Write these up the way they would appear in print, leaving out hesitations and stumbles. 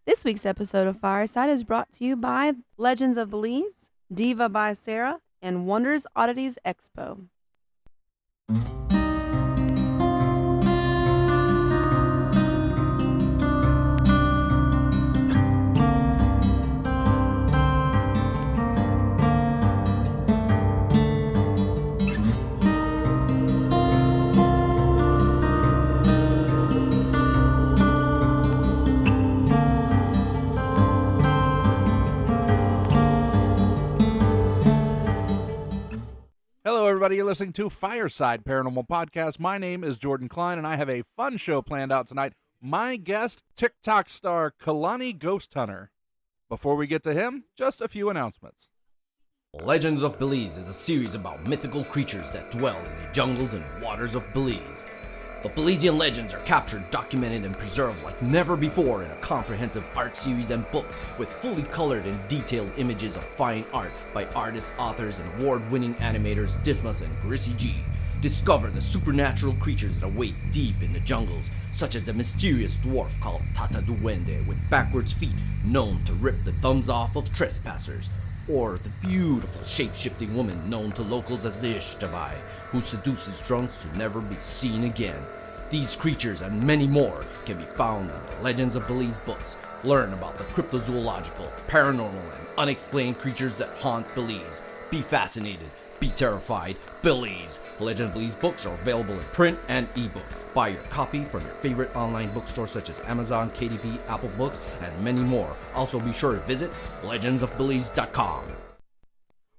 This week's episode of Fireside is brought to you by Legends of Belize, Diva by Sarah, and Wonders Oddities Expo. Hello, everybody. You're listening to Fireside Paranormal Podcast. My name is Jordan Cline, and I have a fun show planned out tonight. My guest, TikTok star Kalani Ghost Hunter. Before we get to him, just a few announcements. Legends of Belize is a series about mythical creatures that dwell in the jungles and waters of Belize. The Belizean legends are captured, documented, and preserved like never before in a comprehensive art series and books with fully colored and detailed images of fine art by artists, authors, and award-winning animators Dismas and Grissy G. Discover the supernatural creatures that await deep in the jungles, such as the mysterious dwarf called Tata Duende with backwards feet known to rip the thumbs off of trespassers, or the beautiful shape-shifting woman known to locals as the Ishtabai, who seduces drunks to never be seen again. These creatures and many more can be found in the Legends of Belize books. Learn about the cryptozoological, paranormal, and unexplained creatures that haunt Belize. Be fascinated, be terrified, Belize. Legend of Belize books are available in print and ebook. Buy your copy from your favorite online bookstore such as Amazon, KDP, Apple Books, and many more. Also be sure to visit legendsofbelize.com.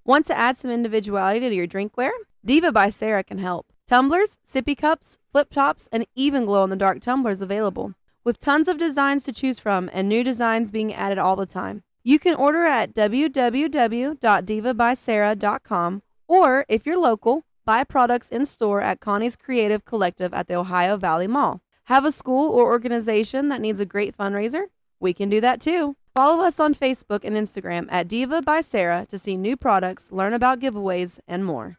Want to add some individuality to your drinkware? Diva by Sarah can help. Tumblers, sippy cups, flip tops, and even glow-in-the-dark tumblers available. With tons of designs to choose from and new designs being added all the time. You can order at www.divabysarah.com, or if you're local, buy products in store at Connie's Creative Collective at the Ohio Valley Mall. Have a school or organization that needs a great fundraiser? We can do that too. Follow us on Facebook and Instagram at Diva by Sarah to see new products, learn about giveaways, and more.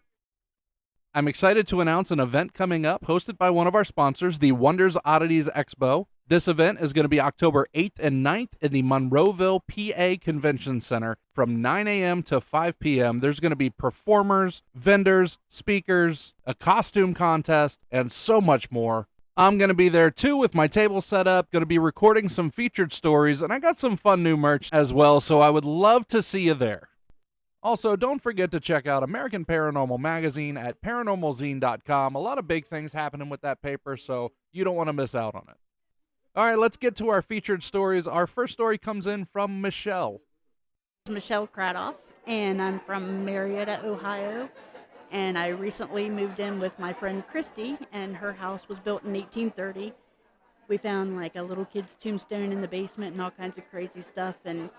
I'm excited to announce an event coming up hosted by one of our sponsors, the Wonders Oddities Expo. This event is going to be October 8th and 9th in the Monroeville, PA Convention Center from 9 a.m. to 5 p.m. There's going to be performers, vendors, speakers, a costume contest, and so much more. I'm going to be there too with my table set up, going to be recording some featured stories, and I got some fun new merch as well, so I would love to see you there. Also, don't forget to check out American Paranormal Magazine at paranormalzine.com. A lot of big things happening with that paper, so you don't want to miss out on it. All right, let's get to our featured stories. Our first story comes in from Michelle. Michelle Cradoff, and I'm from Marietta, Ohio. And I recently moved in with my friend Christy, and her house was built in 1830. We found like a little kid's tombstone in the basement and all kinds of crazy stuff. And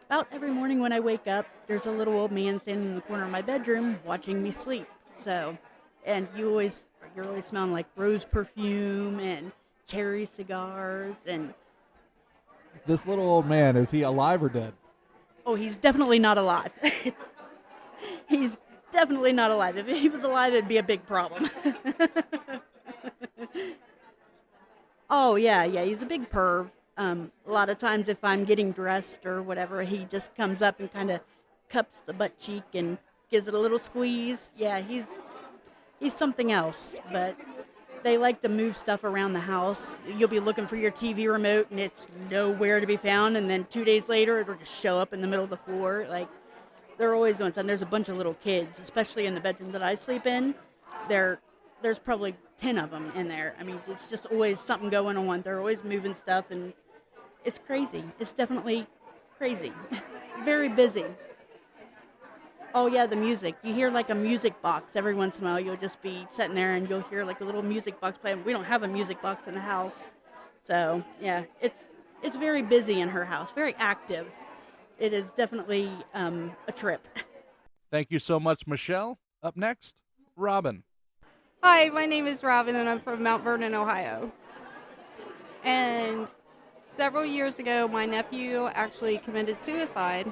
about every morning when I wake up, there's a little old man standing in the corner of my bedroom watching me sleep. So, and you're always smelling like rose perfume and cherry cigars. And this little old man, is he alive or dead? oh, he's definitely not alive. He's definitely not alive. If he was alive, it'd be a big problem. Oh, yeah, he's a big perv. A lot of times if I'm getting dressed or whatever, he just comes up and kind of cups the butt cheek and gives it a little squeeze. Yeah, he's something else, but they like to move stuff around the house. You'll be looking for your TV remote and it's nowhere to be found, and then 2 days later it'll just show up in the middle of the floor. Like, they're always doing something. There's a bunch of little kids, especially in the bedroom that I sleep in. There's probably 10 of them in there. I mean, it's just always something going on. They're always moving stuff, and it's crazy. It's definitely crazy. Very busy. Oh, yeah, the music. You hear like a music box every once in a while. You'll just be sitting there, and you'll hear like a little music box playing. We don't have a music box in the house. So, yeah, it's very busy in her house, very active. It is definitely a trip. Thank you so much, Michelle. Up next, Robin. Hi, my name is Robin, and I'm from Mount Vernon, Ohio. And several years ago, my nephew actually committed suicide,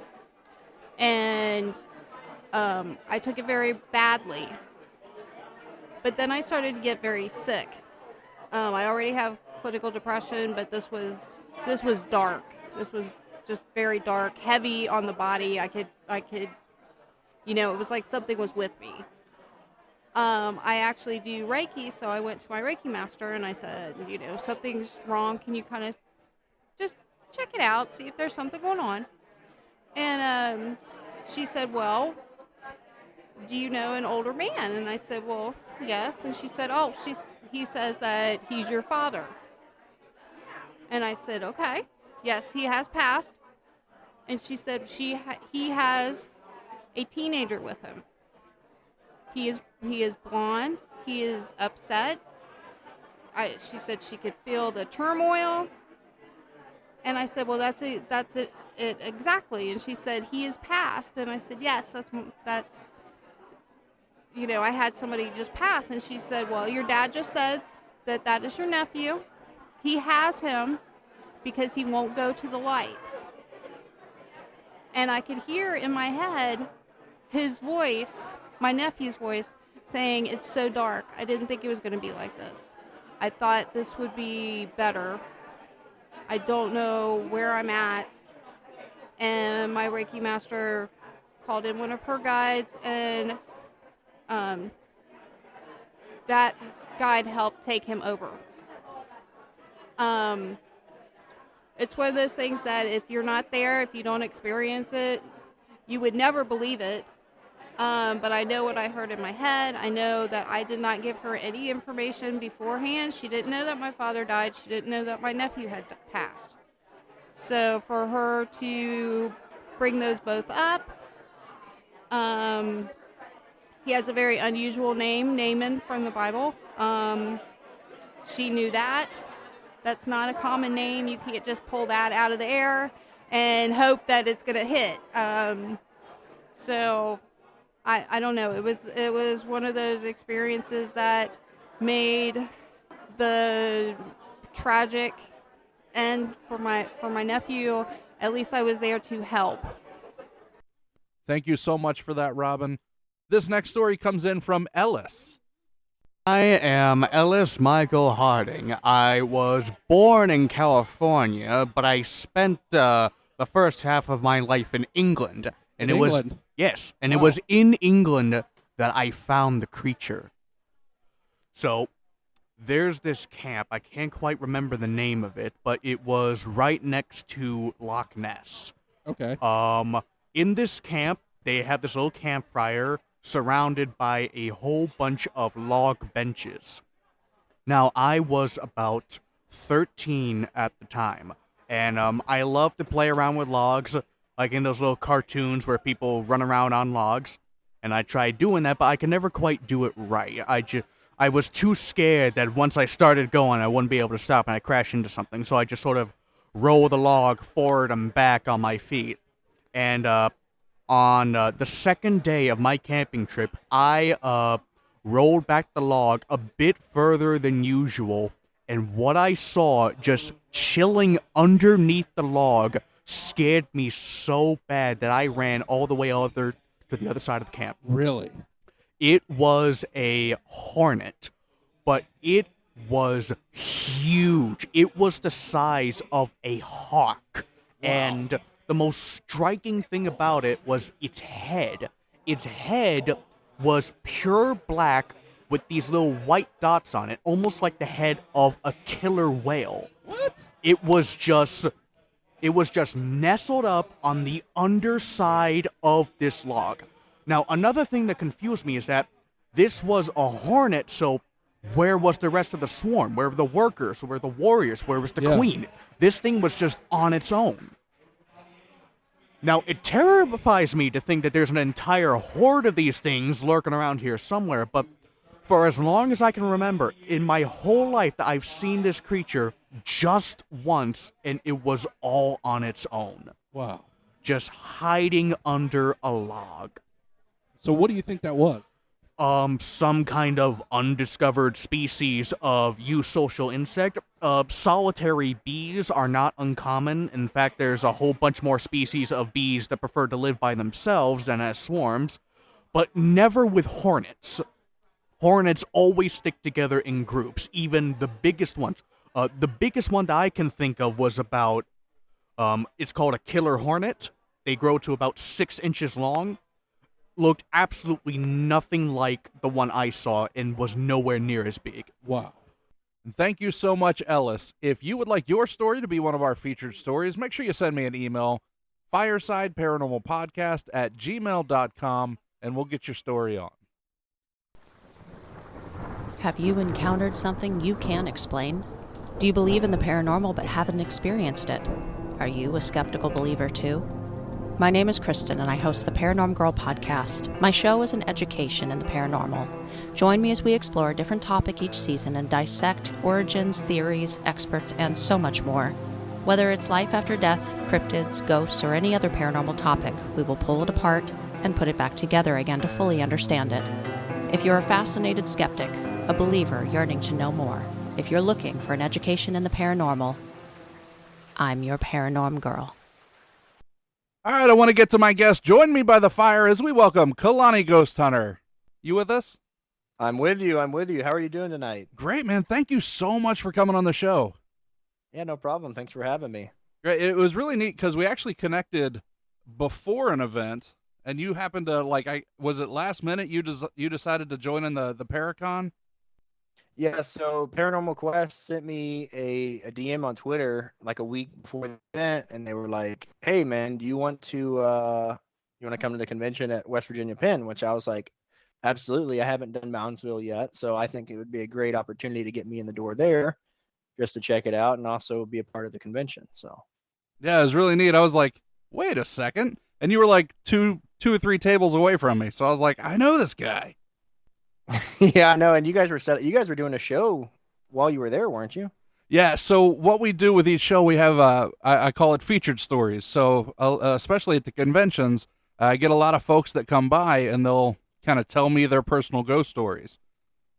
and I took it very badly. But then I started to get very sick. I already have clinical depression, but this was dark. This was just very dark, heavy on the body. I could, it was like something was with me. I actually do Reiki, so I went to my Reiki master and I said, something's wrong. Can you kind of just check it out, see if there's something going on? And she said, well, do you know an older man? And I said, well, yes. And she said, oh, he says that he's your father. And I said, okay, yes, he has passed. And she said he has a teenager with him. He is blonde. He is upset. She said she could feel the turmoil. And I said, well, that's it exactly. And she said, he is passed. And I said, yes, that's I had somebody just pass. And she said, well, your dad just said that is your nephew. He has him because he won't go to the light. And I could hear in my head his voice, my nephew's voice, saying, it's so dark. I didn't think it was going to be like this. I thought this would be better. I don't know where I'm at. And my Reiki master called in one of her guides, and that guide helped take him over. It's one of those things that if you're not there, if you don't experience it, you would never believe it. But I know what I heard in my head. I know that I did not give her any information beforehand. She didn't know that my father died. She didn't know that my nephew had passed. So for her to bring those both up, he has a very unusual name, Naaman from the Bible. She knew that. That's not a common name. You can't just pull that out of the air and hope that it's going to hit. So I don't know. It was one of those experiences that made the tragic end for my nephew. At least I was there to help. Thank you so much for that, Robin. This next story comes in from Ellis. I am Ellis Michael Harding. I was born in California, but I spent the first half of my life in England. And In it England? was yes, and Wow. it was in England that I found the creature. So there's this camp. I can't quite remember the name of it, but it was right next to Loch Ness. Okay. In this camp, they have this little campfire surrounded by a whole bunch of log benches. Now, I was about 13 at the time, and I love to play around with logs, like in those little cartoons where people run around on logs, and I tried doing that, but I could never quite do it right. I was too scared that once I started going, I wouldn't be able to stop, and I crashed into something, so I just sort of roll the log forward and back on my feet. And on the second day of my camping trip, I rolled back the log a bit further than usual, and what I saw just chilling underneath the log scared me so bad that I ran all the way to the other side of the camp. Really? It was a hornet, but it was huge. It was the size of a hawk. Wow. And the most striking thing about it was its head. Its head was pure black with these little white dots on it, almost like the head of a killer whale. What? It was just nestled up on the underside of this log. Now, another thing that confused me is that this was a hornet, so where was the rest of the swarm? Where were the workers? Where were the warriors? Where was the queen? This thing was just on its own. Now, it terrifies me to think that there's an entire horde of these things lurking around here somewhere, but for as long as I can remember, in my whole life that I've seen this creature just once, and it was all on its own. Wow. Just hiding under a log. So what do you think that was? Some kind of undiscovered species of eusocial insect. Solitary bees are not uncommon. In fact, there's a whole bunch more species of bees that prefer to live by themselves than as swarms, but never with hornets. Hornets always stick together in groups, even the biggest ones. The biggest one that I can think of was about It's called a killer hornet. They grow to about 6 inches long. Looked absolutely nothing like the one I saw and was nowhere near as big. Wow. And thank you so much, Ellis. If you would like your story to be one of our featured stories, make sure you send me an email, firesideparanormalpodcast@gmail.com, and we'll get your story on. Have you encountered something you can't explain? Do you believe in the paranormal but haven't experienced it? Are you a skeptical believer too? My name is Kristen and I host the Paranormal Girl podcast. My show is an education in the paranormal. Join me as we explore a different topic each season and dissect origins, theories, experts, and so much more. Whether it's life after death, cryptids, ghosts, or any other paranormal topic, we will pull it apart and put it back together again to fully understand it. If you're a fascinated skeptic, a believer yearning to know more, if you're looking for an education in the paranormal, I'm your Paranormal Girl. All right, I want to get to my guest. Join me by the fire as we welcome Kalani Ghost Hunter. You with us? I'm with you. How are you doing tonight? Great, man. Thank you so much for coming on the show. Yeah, no problem. Thanks for having me. Great. It was really neat because we actually connected before an event, and you happened to was it last minute you decided to join in the Paracon? Yeah, so Paranormal Quest sent me a DM on Twitter like a week before the event, and they were like, "Hey, man, do you want to come to the convention at West Virginia Penn?" Which I was like, "Absolutely. I haven't done Moundsville yet, so I think it would be a great opportunity to get me in the door there, just to check it out and also be a part of the convention." So Yeah, it was really neat. I was like, "Wait a second," and you were like two or three tables away from me, so I was like, "I know this guy." yeah, I know. And you guys were doing a show while you were there, weren't you? Yeah, so what we do with each show, we have, I call it featured stories. So especially at the conventions, I get a lot of folks that come by and they'll kind of tell me their personal ghost stories.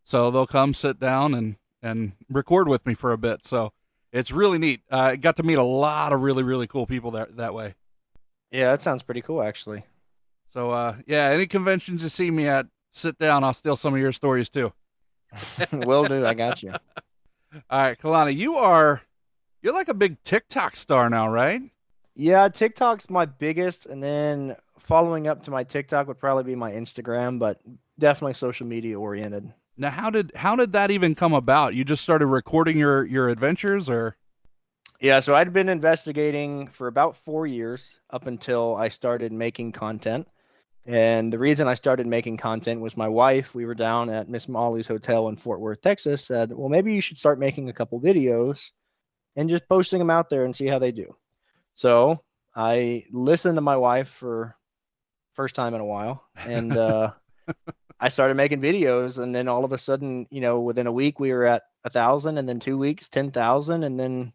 So they'll come sit down and record with me for a bit. So it's really neat. I got to meet a lot of really, really cool people that way. Yeah, that sounds pretty cool, actually. So, yeah, any conventions you see me at, sit down. I'll steal some of your stories too. Will do. I got you. All right, Kalani, you're like a big TikTok star now, right? Yeah, TikTok's my biggest, and then following up to my TikTok would probably be my Instagram, but definitely social media oriented. Now, how did that even come about? You just started recording your adventures, or? Yeah, so I'd been investigating for about 4 years up until I started making content. And the reason I started making content was my wife. We were down at Miss Molly's Hotel in Fort Worth, Texas, said, "Well, maybe you should start making a couple videos and just posting them out there and see how they do." So I listened to my wife for first time in a while, and I started making videos. And then all of a sudden, within a week we were at 1,000, and then 2 weeks, 10,000, and then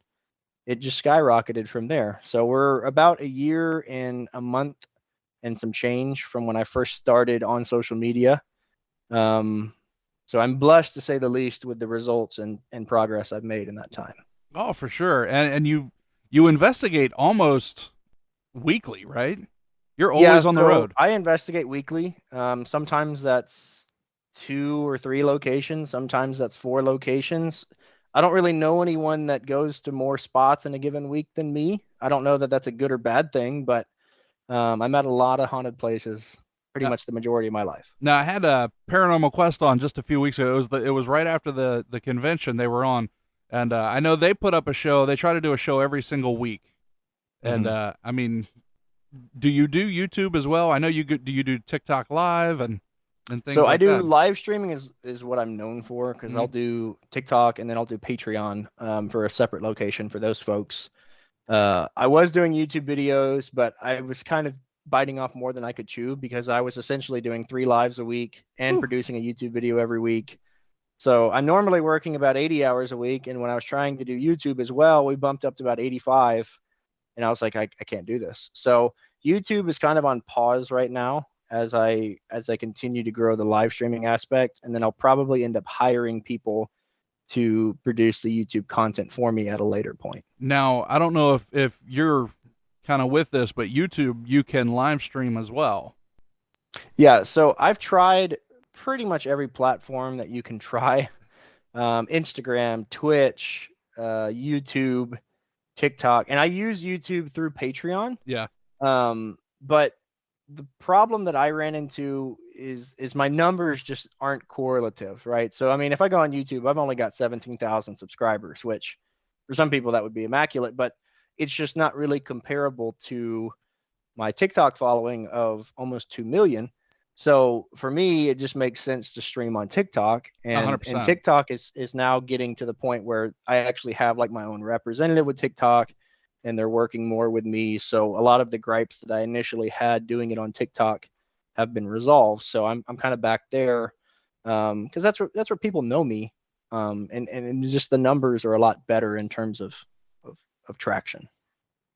it just skyrocketed from there. So we're about a year and a month and some change from when I first started on social media. So I'm blessed to say the least with the results and progress I've made in that time. Oh, for sure. And you investigate almost weekly, right? You're always on the road. I investigate weekly. Sometimes that's 2 or 3 locations. Sometimes that's 4 locations. I don't really know anyone that goes to more spots in a given week than me. I don't know that that's a good or bad thing, but I'm at a lot of haunted places pretty much the majority of my life. Now, I had a Paranormal Quest on just a few weeks ago. It was right after the convention they were on, and I know they put up a show. They try to do a show every single week, and I mean, do you do YouTube as well? I know you do. You do TikTok Live and things. So like I do that? live streaming is what I'm known for, because I'll do TikTok and then I'll do Patreon for a separate location for those folks. I was doing YouTube videos, but I was kind of biting off more than I could chew, because I was essentially doing 3 lives a week and producing a YouTube video every week. So I'm normally working about 80 hours a week. And when I was trying to do YouTube as well, we bumped up to about 85. And I was like, I can't do this. So YouTube is kind of on pause right now as I continue to grow the live streaming aspect. And then I'll probably end up hiring people to produce the YouTube content for me at a later point. Now, I don't know if you're kind of with this, but YouTube, you can live stream as well. Yeah, so I've tried pretty much every platform that you can try. Instagram, Twitch, YouTube, TikTok, and I use YouTube through Patreon. Yeah. But the problem that I ran into is my numbers just aren't correlative, right? So I mean, if I go on YouTube, I've only got 17,000 subscribers, which for some people that would be immaculate, but it's just not really comparable to my TikTok following of almost 2 million. So for me, it just makes sense to stream on TikTok, and 100%. TikTok is now getting to the point where I actually have like my own representative with TikTok, and they're working more with me. So a lot of the gripes that I initially had doing it on TikTok have been resolved. So I'm kind of back there, because that's where people know me, and just the numbers are a lot better in terms of traction.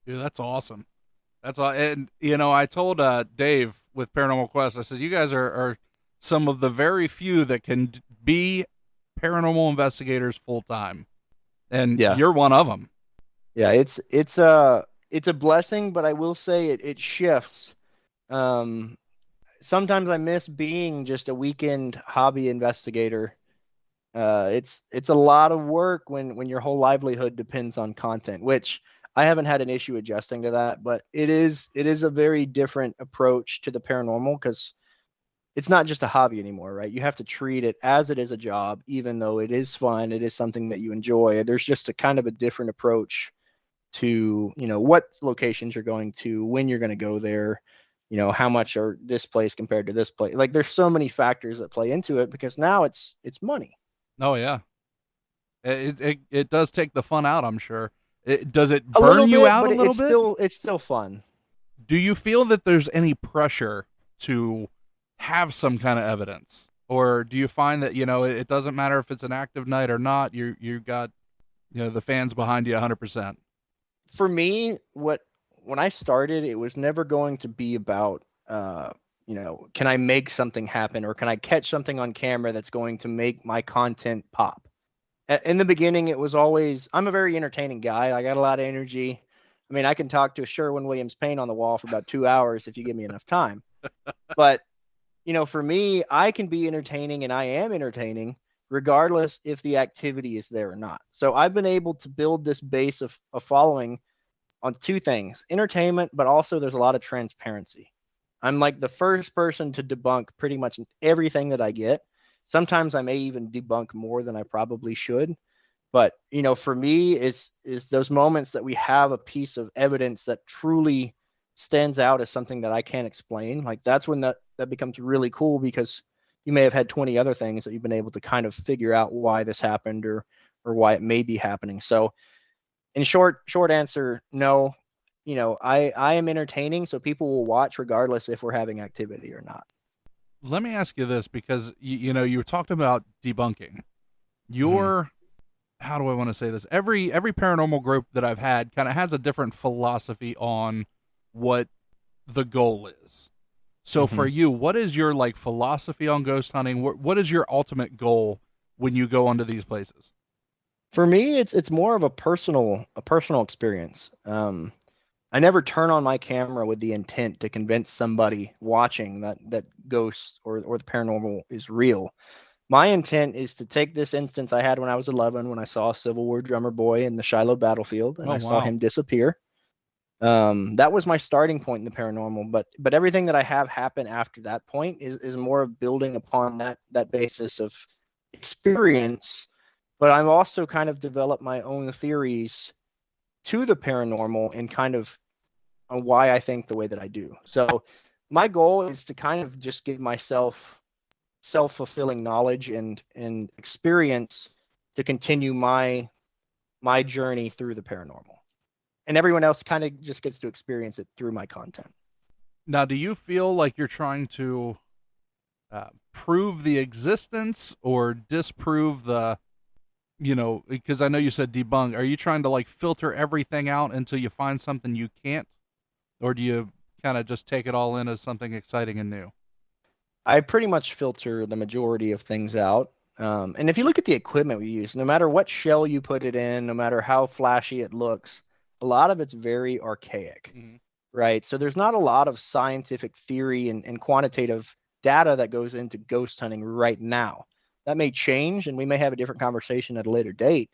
Dude, that's awesome. That's all. And you know, I told Dave with Paranormal Quest, I said, you guys are some of the very few that can be paranormal investigators full time, and Yeah. you're one of them. Yeah, it's a blessing, but I will say it shifts. Sometimes I miss being just a weekend hobby investigator. It's a lot of work when your whole livelihood depends on content, which I haven't had an issue adjusting to that, but it is a very different approach to the paranormal, because it's not just a hobby anymore, right? You have to treat it as it is a job, even though it is fun, it is something that you enjoy. There's just a kind of a different approach to, what locations you're going to, when you're going to go there, how much are this place compared to this place. Like there's so many factors that play into it, because now it's money. Oh yeah, it does take the fun out, I'm sure. Does it A little burn you bit, out but a little bit? it's still fun. Do you feel that there's any pressure to have some kind of evidence, or do you find that it doesn't matter if it's an active night or not? You got the fans behind you 100%. For me, when I started, it was never going to be about can I make something happen, or can I catch something on camera that's going to make my content pop. In the beginning, it was always, I'm a very entertaining guy. I got a lot of energy. I mean, I can talk to a Sherwin-Williams paint on the wall for about 2 hours if you give me enough time. But, for me, I can be entertaining, and I am entertaining regardless if the activity is there or not. So I've been able to build this base of following on two things: entertainment, but also there's a lot of transparency. I'm like the first person to debunk pretty much everything that I get. Sometimes I may even debunk more than I probably should. But, for me, is those moments that we have a piece of evidence that truly stands out as something that I can't explain. Like that's when that becomes really cool, because you may have had 20 other things that you've been able to kind of figure out why this happened, or why it may be happening. So in short answer, no. I am entertaining, so people will watch regardless if we're having activity or not. Let me ask you this, because you were talking about debunking. Your how do I want to say this? Every paranormal group that I've had kind of has a different philosophy on what the goal is. So for you, what is your philosophy on ghost hunting? What is your ultimate goal when you go onto these places? For me, it's more of a personal experience. I never turn on my camera with the intent to convince somebody watching that ghosts or the paranormal is real. My intent is to take this instance I had when I was 11, when I saw a Civil War drummer boy in the Shiloh battlefield, and I saw him disappear. That was my starting point in the paranormal, but everything that I have happen after that point is more of building upon that basis of experience. But I've also kind of developed my own theories to the paranormal, and kind of on why I think the way that I do. So my goal is to kind of just give myself self-fulfilling knowledge and experience to continue my journey through the paranormal. And everyone else kind of just gets to experience it through my content. Now, do you feel like you're trying to prove the existence or disprove the, because I know you said debunk. Are you trying to filter everything out until you find something you can't? Or do you kind of just take it all in as something exciting and new? I pretty much filter the majority of things out. And if you look at the equipment we use, no matter what shell you put it in, no matter how flashy it looks, a lot of it's very archaic, right? So there's not a lot of scientific theory and quantitative data that goes into ghost hunting right now. That may change, and we may have a different conversation at a later date.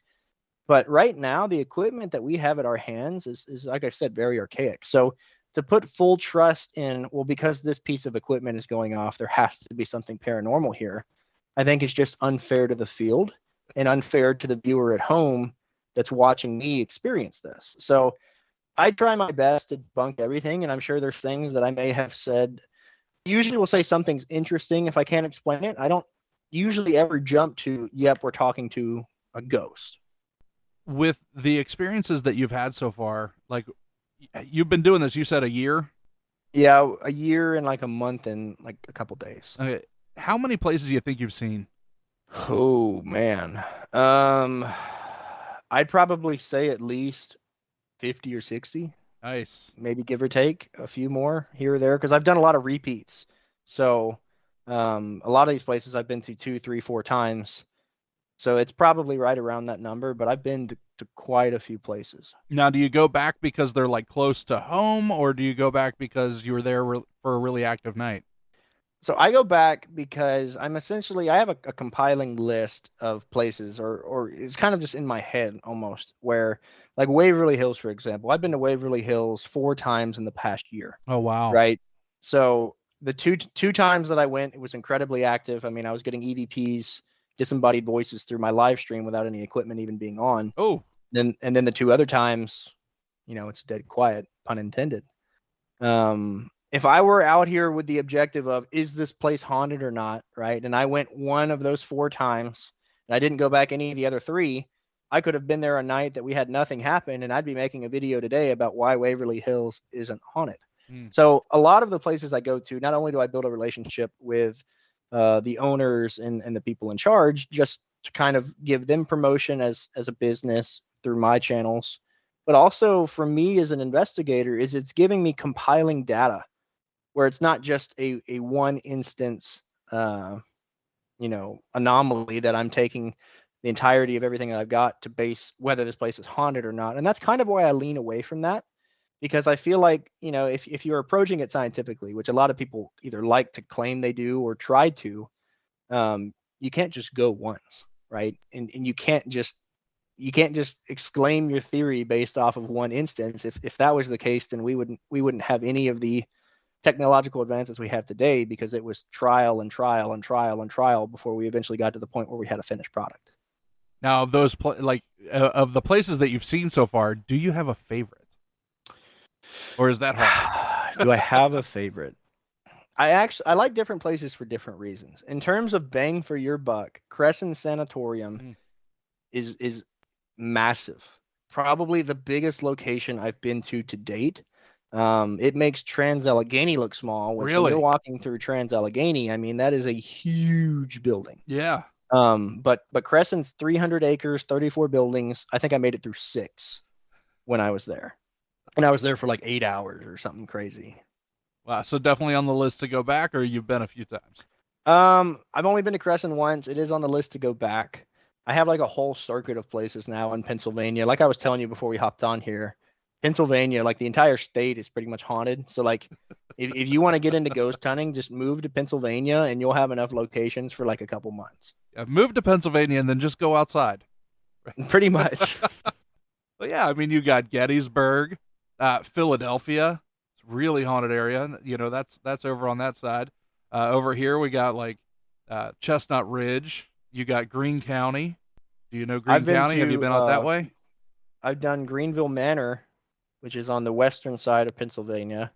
But right now, the equipment that we have at our hands is like I said, very archaic. So to put full trust in, well, because this piece of equipment is going off, there has to be something paranormal here. I think it's just unfair to the field and unfair to the viewer at home that's watching me experience this. So I try my best to debunk everything, and I'm sure there's things that I may have said. Usually will say something's interesting if I can't explain it. I don't usually ever jump to, yep, we're talking to a ghost. With the experiences that you've had so far, like you've been doing this, you said a year? Yeah, a year and like a month and like a couple days. Okay. How many places do you think you've seen? Oh man. I'd probably say at least 50 or 60, Nice. maybe give or take a few more here or there, because I've done a lot of repeats. So a lot of these places I've been to 2, 3, 4 times. So it's probably right around that number, but I've been to quite a few places. Now, do you go back because they're like close to home, or do you go back because you were there for a really active night? So I go back because I have a compiling list of places, or it's kind of just in my head almost, where like Waverly Hills, for example. I've been to Waverly Hills 4 times in the past year, Oh, wow. right? So the two times that I went, it was incredibly active. I mean, I was getting EVPs, disembodied voices through my live stream without any equipment even being on. Oh, Then the 2 other times, it's dead quiet, pun intended. If I were out here with the objective of, is this place haunted or not, right? And I went one of those 4 times and I didn't go back any of the other 3, I could have been there a night that we had nothing happen, and I'd be making a video today about why Waverly Hills isn't haunted. So a lot of the places I go to, not only do I build a relationship with the owners and the people in charge, just to kind of give them promotion as a business through my channels, but also for me as an investigator, it's giving me compiling data where it's not just a one instance anomaly that I'm taking the entirety of everything that I've got to base whether this place is haunted or not. And that's kind of why I lean away from that, because I feel like, if you're approaching it scientifically, which a lot of people either like to claim they do or try to, you can't just go once, right? And you can't just exclaim your theory based off of one instance. If that was the case, then we wouldn't have any of the technological advances we have today, because it was trial and trial and trial and trial before we eventually got to the point where we had a finished product. now of those of the places that you've seen so far, do you have a favorite, or is that hard? Do I have a favorite? I like different places for different reasons. In terms of bang for your buck, Crescent Sanatorium is massive. Probably the biggest location I've been to date. It makes Trans-Allegheny look small. Which Really? When you're walking through Trans-Allegheny, I mean, that is a huge building. Yeah. But Crescent's 300 acres, 34 buildings. I think I made it through 6 when I was there. And I was there for like 8 hours or something crazy. Wow. So definitely on the list to go back, or you've been a few times? I've only been to Crescent once. It is on the list to go back. I have like a whole circuit of places now in Pennsylvania. Like I was telling you before we hopped on here, Pennsylvania, like the entire state is pretty much haunted. So like if you want to get into ghost hunting, just move to Pennsylvania and you'll have enough locations for like a couple months. Yeah, move to Pennsylvania and then just go outside. Pretty much. Well, yeah, I mean, you got Gettysburg, Philadelphia. It's a really haunted area. That's over on that side. Over here we got like Chestnut Ridge. You got Greene County. Do you know Greene County? Have you been out that way? I've done Greenville Manor, which is on the western side of Pennsylvania.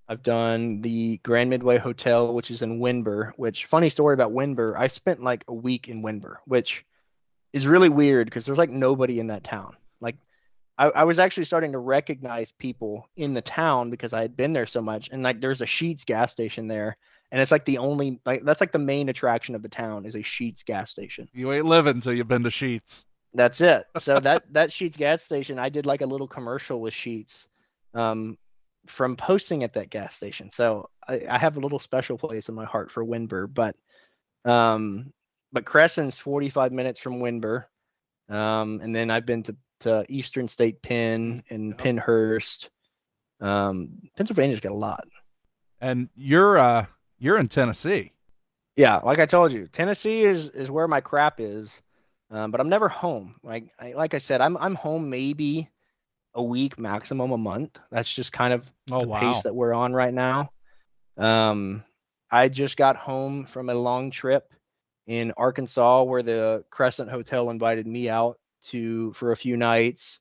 I've done the Grand Midway Hotel, which is in Windber, which, funny story about Windber, I spent like a week in Windber, which is really weird because there's like nobody in that town. Like I was actually starting to recognize people in the town because I had been there so much. And like there's a Sheetz gas station there. And it's like that's like the main attraction of the town is a Sheetz gas station. You ain't living until you've been to Sheetz. That's it. So that Sheetz gas station, I did like a little commercial with Sheetz from posting at that gas station. So I have a little special place in my heart for Windber, but Crescent's 45 minutes from Windber. And then I've been to Eastern State Penn and Pennhurst. Pennsylvania's got a lot. And you're in Tennessee. Yeah, like I told you, Tennessee is where my crap is. but I'm never home. Like I said, I'm home maybe a week, maximum a month. That's just kind of Oh, the pace wow. that we're on right now. Um, I just got home from a long trip in Arkansas where the Crescent Hotel invited me out to for a few nights.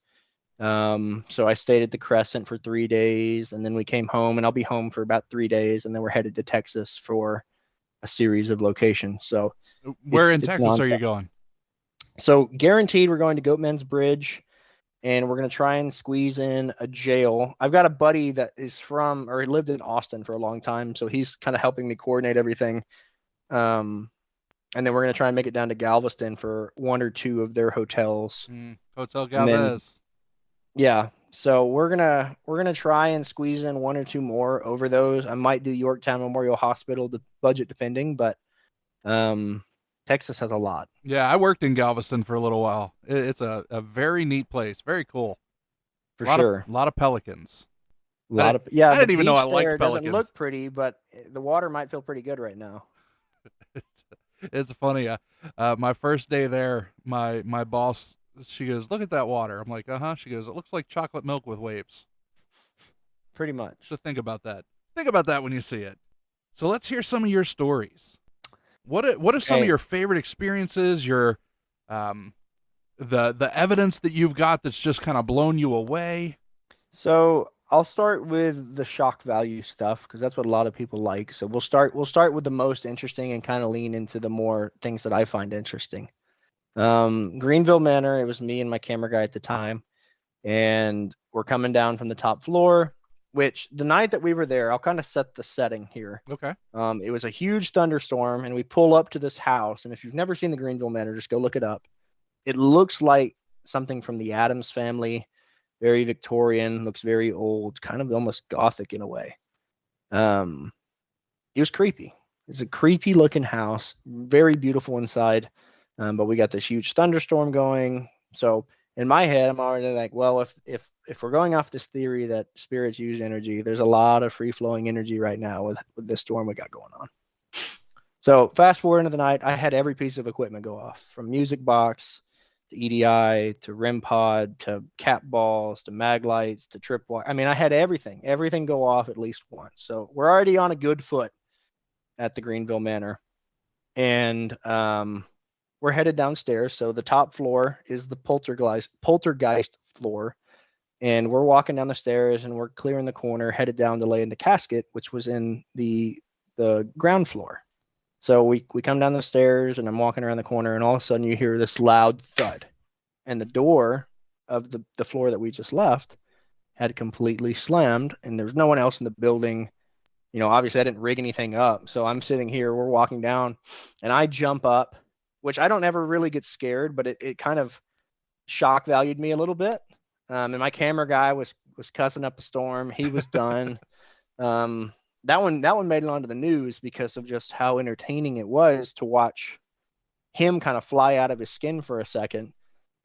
So I stayed at the Crescent for 3 days, and then we came home, and I'll be home for about 3 days, and then we're headed to Texas for a series of locations. So Where in it's Texas are you nonstop. going? So guaranteed, we're going to Goatman's Bridge, and we're going to try and squeeze in a jail. I've got a buddy that is from, or he lived in Austin for a long time, so he's kind of helping me coordinate everything. Um, and then we're going to try and make it down to Galveston for one or two of their hotels, Hotel and then Galvez. yeah. So we're gonna try and squeeze in one or two more over those. I might do Yorktown Memorial Hospital, the budget depending, but um, Texas has a lot Yeah, I worked in Galveston for a little while. It's a very neat place. Very cool. for A lot of sure. pelicans. A lot of yeah. I The didn't even know I beach liked there doesn't pelicans. look pretty, but the water might feel pretty good right now. It's funny. My first day there, my boss, she goes, "Look at that water." I'm like, "Uh-huh." She goes, "It looks like chocolate milk with waves." Pretty much. So think about that. Think about that when you see it. So let's hear some of your stories. What are some of Okay. your favorite experiences? Your the evidence that you've got that's just kind of blown you away. So I'll start with the shock value stuff because that's what a lot of people like. So we'll start with the most interesting and kind of lean into the more things that I find interesting. Greenville Manor, it was me and my camera guy at the time, and we're coming down from the top floor, which the night that we were there, I'll kind of set the setting here. Okay. It was a huge thunderstorm, and we pull up to this house, and if you've never seen the Greenville Manor, just go look it up. It looks like something from the Addams Family, very Victorian, looks very old, kind of almost gothic in a way. Um, it was creepy. It's a creepy looking house, very beautiful inside. But we got this huge thunderstorm going. So in my head, I'm already like, well, if we're going off this theory that spirits use energy, there's a lot of free flowing energy right now with this storm we got going on. So fast forward into the night, I had every piece of equipment go off, from music box to EDI to REM pod to cap balls to mag lights to tripwire. I mean, I had everything go off at least once. So we're already on a good foot at the Greenville Manor, and we're headed downstairs. So the top floor is the poltergeist floor, and we're walking down the stairs, and we're clearing the corner, headed down to lay in the casket, which was in the ground floor. So we come down the stairs, and I'm walking around the corner, and all of a sudden you hear this loud thud, and the door of the floor that we just left had completely slammed, and there's no one else in the building. Obviously I didn't rig anything up. So I'm sitting here, we're walking down, and I jump up, which I don't ever really get scared, but it kind of shock valued me a little bit. And my camera guy was cussing up a storm. He was done. That one made it onto the news because of just how entertaining it was to watch him kind of fly out of his skin for a second.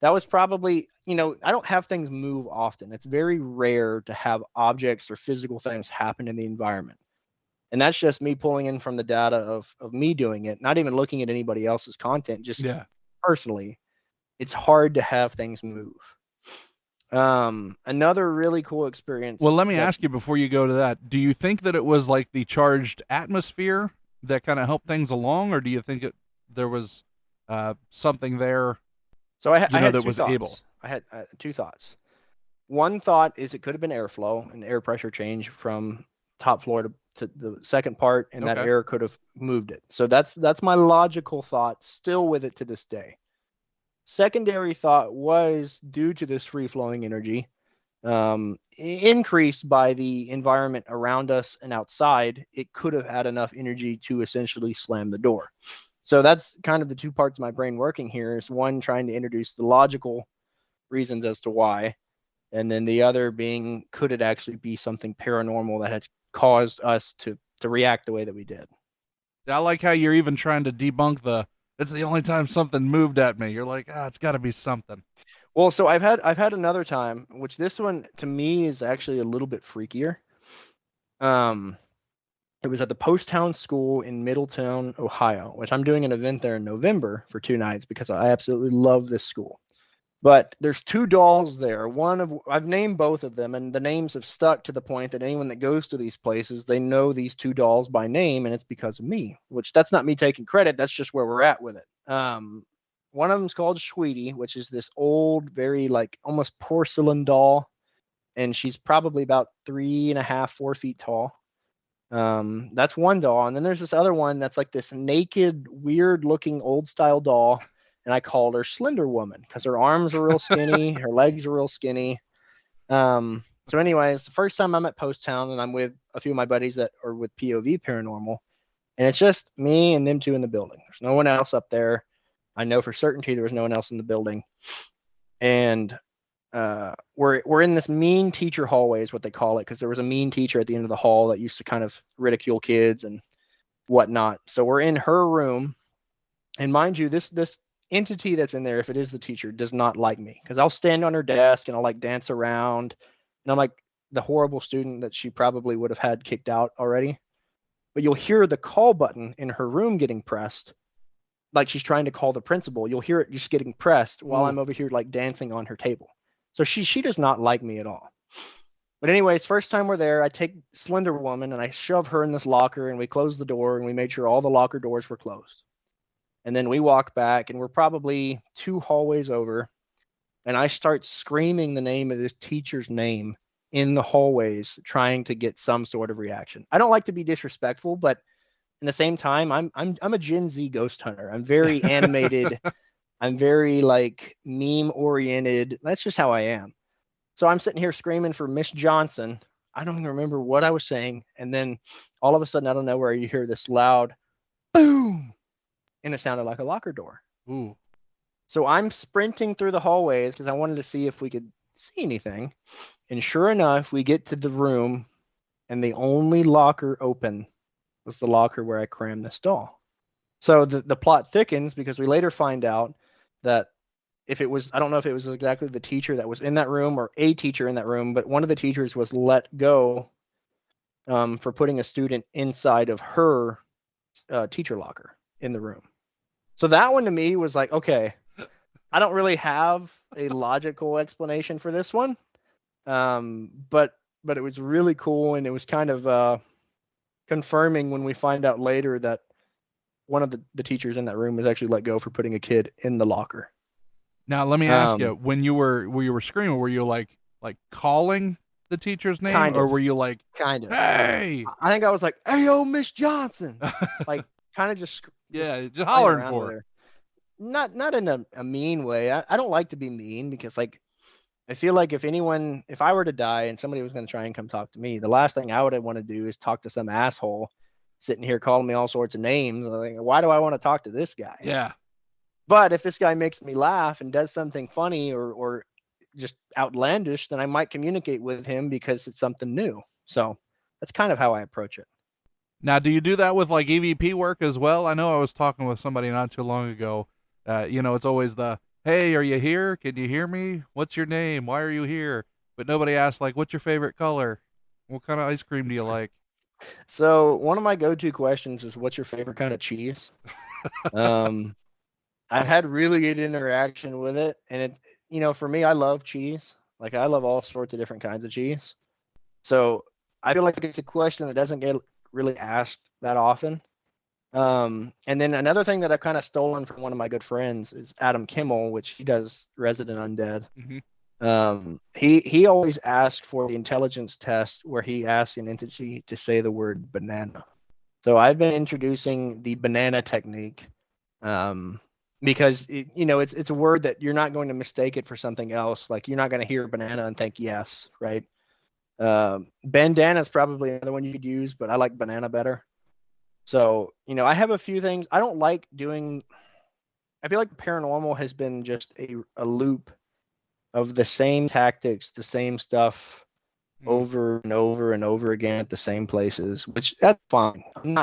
That was probably, I don't have things move often. It's very rare to have objects or physical things happen in the environment. And that's just me pulling in from the data of me doing it, not even looking at anybody else's content, just Yeah. personally. It's hard to have things move. Another really cool experience. Well, let me ask you before you go to that. Do you think that it was like the charged atmosphere that kind of helped things along, or do you think there was something there? So I had that two was thoughts. able. I had two thoughts. One thought is it could have been airflow and air pressure change from top floor to the second part, and that Okay. air could have moved it. So that's my logical thought, still with it to this day. Secondary thought was due to this free flowing energy, increased by the environment around us and outside, it could have had enough energy to essentially slam the door. So that's kind of the two parts of my brain working here, is one trying to introduce the logical reasons as to why, and then the other being, could it actually be something paranormal that had caused us to react the way that we did? I like how you're even trying to debunk it's the only time something moved at me. You're like, it's got to be something. Well, so I've had another time, which this one to me is actually a little bit freakier. It was at the Post Town School in Middletown, Ohio, which I'm doing an event there in November for 2 nights because I absolutely love this school. But there's 2 dolls there. I've named both of them, and the names have stuck to the point that anyone that goes to these places, they know these 2 dolls by name, and it's because of me. Which that's not me taking credit. That's just where we're at with it. One of them's called Sweetie, which is this old, very like almost porcelain doll, and she's probably about 3.5, 4 feet tall. That's one doll, and then there's this other one that's like this naked, weird-looking old-style doll. And I called her Slender Woman because her arms are real skinny, her legs are real skinny. So anyways, the first time I'm at Post Town and I'm with a few of my buddies that are with POV Paranormal, and it's just me and them 2 in the building. There's no one else up there. I know for certainty there was no one else in the building. And we're in this mean teacher hallway is what they call it, because there was a mean teacher at the end of the hall that used to kind of ridicule kids and whatnot. So we're in her room, and mind you, this entity that's in there, if it is the teacher, does not like me, because I'll stand on her desk and I'll like dance around, and I'm like the horrible student that she probably would have had kicked out already. But you'll hear the call button in her room getting pressed, like she's trying to call the principal. You'll hear it just getting pressed while I'm over here like dancing on her table. So she does not like me at all. But anyways, first time we're there, I take Slender Woman and I shove her in this locker, and we close the door, and we made sure all the locker doors were closed. And then we walk back, and we're probably 2 hallways over, and I start screaming the name of this teacher's name in the hallways, trying to get some sort of reaction. I don't like to be disrespectful, but in the same time, I'm a Gen Z ghost hunter. I'm very animated. I'm very like meme oriented. That's just how I am. So I'm sitting here screaming for Miss Johnson. I don't even remember what I was saying. And then all of a sudden, out of nowhere, you hear this loud boom. And it sounded like a locker door. Ooh. So I'm sprinting through the hallways because I wanted to see if we could see anything. And sure enough, we get to the room, and the only locker open was the locker where I crammed this doll. So the plot thickens, because we later find out that I don't know if it was exactly the teacher that was in that room or a teacher in that room, but one of the teachers was let go for putting a student inside of her teacher locker in the room. So that one to me was like, okay, I don't really have a logical explanation for this one. But it was really cool, and it was kind of confirming when we find out later that one of the teachers in that room was actually let go for putting a kid in the locker. Now let me ask you, when you were screaming, were you like calling the teacher's name, kind or of, were you like, kind of, hey? I think I was like, hey, yo, Miss Johnson, like kind of just hollering for her. Not in a mean way. I don't like to be mean, because like I feel like if I were to die and somebody was going to try and come talk to me, the last thing I would want to do is talk to some asshole sitting here calling me all sorts of names. Like, why do I want to talk to this guy? Yeah. But if this guy makes me laugh and does something funny or just outlandish, then I might communicate with him because it's something new. So that's kind of how I approach it. Now, do you do that with like EVP work as well? I know I was talking with somebody not too long ago. It's always the, hey, are you here? Can you hear me? What's your name? Why are you here? But nobody asks, like, what's your favorite color? What kind of ice cream do you like? So one of my go-to questions is, what's your favorite kind of cheese? I've had really good interaction with it. And for me, I love cheese. Like, I love all sorts of different kinds of cheese. So I feel like it's a question that doesn't get really asked that often. And then another thing that I've kind of stolen from one of my good friends is Adam Kimmel, which he does Resident Undead. Mm-hmm. He always asks for the intelligence test where he asks an entity to say the word banana. So I've been introducing the banana technique, because it's a word that you're not going to mistake it for something else. Like, you're not going to hear banana and think yes, right? Bandana is probably another one you could use, but I like banana better. So, I have a few things. I don't like doing. I feel like paranormal has been just a loop of the same tactics, the same stuff over and over and over again at the same places, which that's fine. I'm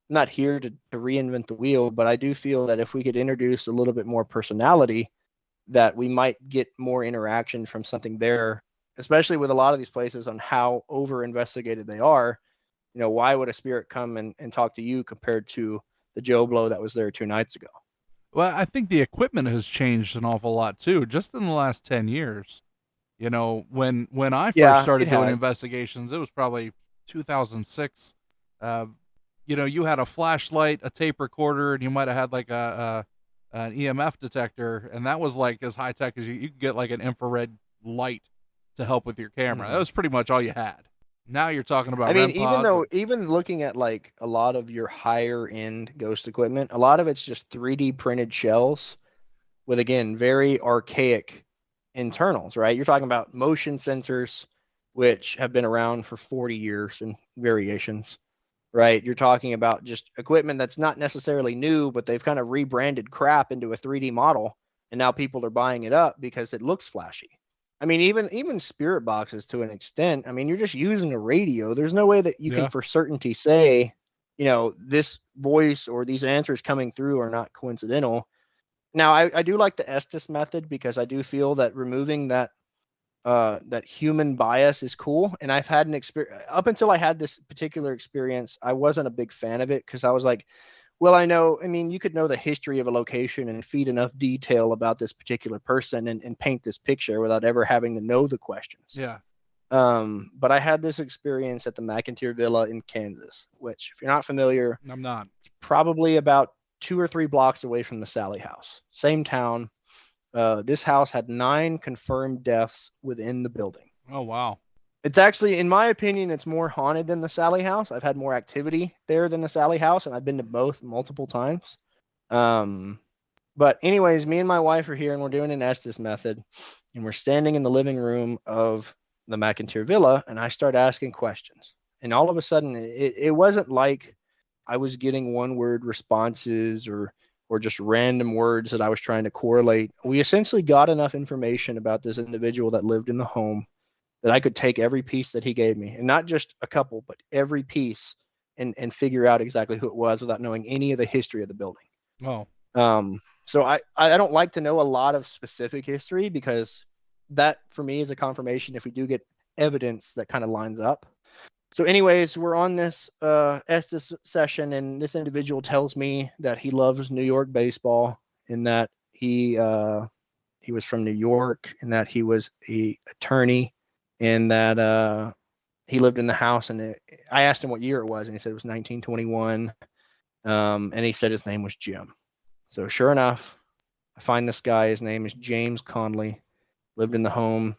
not here to reinvent the wheel, but I do feel that if we could introduce a little bit more personality, that we might get more interaction from something there, especially with a lot of these places on how over investigated they are. why would a spirit come and talk to you compared to the Joe Blow that was there 2 nights ago? Well, I think the equipment has changed an awful lot too, just in the last 10 years. When I first Yeah, it started doing has. investigations, it was probably 2006. Uh, you had a flashlight, a tape recorder, and you might have had like an EMF detector, and that was like as high tech as you could get like an infrared light to help with your camera. That was pretty much all you had. Now you're talking about I mean, REM pods. even looking at like a lot of your higher end ghost equipment, a lot of it's just 3D printed shells with, again, very archaic internals, right? You're talking about motion sensors, which have been around for 40 years in variations, right? You're talking about just equipment that's not necessarily new, but they've kind of rebranded crap into a 3D model, and now people are buying it up because it looks flashy. I mean, even spirit boxes to an extent. I mean, you're just using a radio. There's no way that you can Yeah. for certainty say, this voice or these answers coming through are not coincidental. Now, I do like the Estes method because I do feel that removing that human bias is cool. And I've had an experience up until I had this particular experience. I wasn't a big fan of it because I was like, well, I mean, you could know the history of a location and feed enough detail about this particular person and paint this picture without ever having to know the questions. Yeah. But I had this experience at the McIntyre Villa in Kansas, which, if you're not familiar, I'm not. it's probably about 2 or 3 blocks away from the Sally House. Same town. This house had 9 confirmed deaths within the building. Oh, wow. It's actually, in my opinion, it's more haunted than the Sally House. I've had more activity there than the Sally House, and I've been to both multiple times. But anyways, me and my wife are here, and we're doing an Estes method, and we're standing in the living room of the McIntyre Villa, and I start asking questions. And all of a sudden, it wasn't like I was getting one-word responses or just random words that I was trying to correlate. We essentially got enough information about this individual that lived in the home that I could take every piece that he gave me, and not just a couple, but every piece, and figure out exactly who it was without knowing any of the history of the building. Oh. So I don't like to know a lot of specific history because that for me is a confirmation if we do get evidence that kind of lines up. So anyways, we're on this Estes session, and this individual tells me that he loves New York baseball, and that he was from New York, and that he was a attorney, and that he lived in the house. And I asked him what year it was, and he said it was 1921. And he said his name was Jim. So sure enough, I find this guy. His name is James Conley. Lived in the home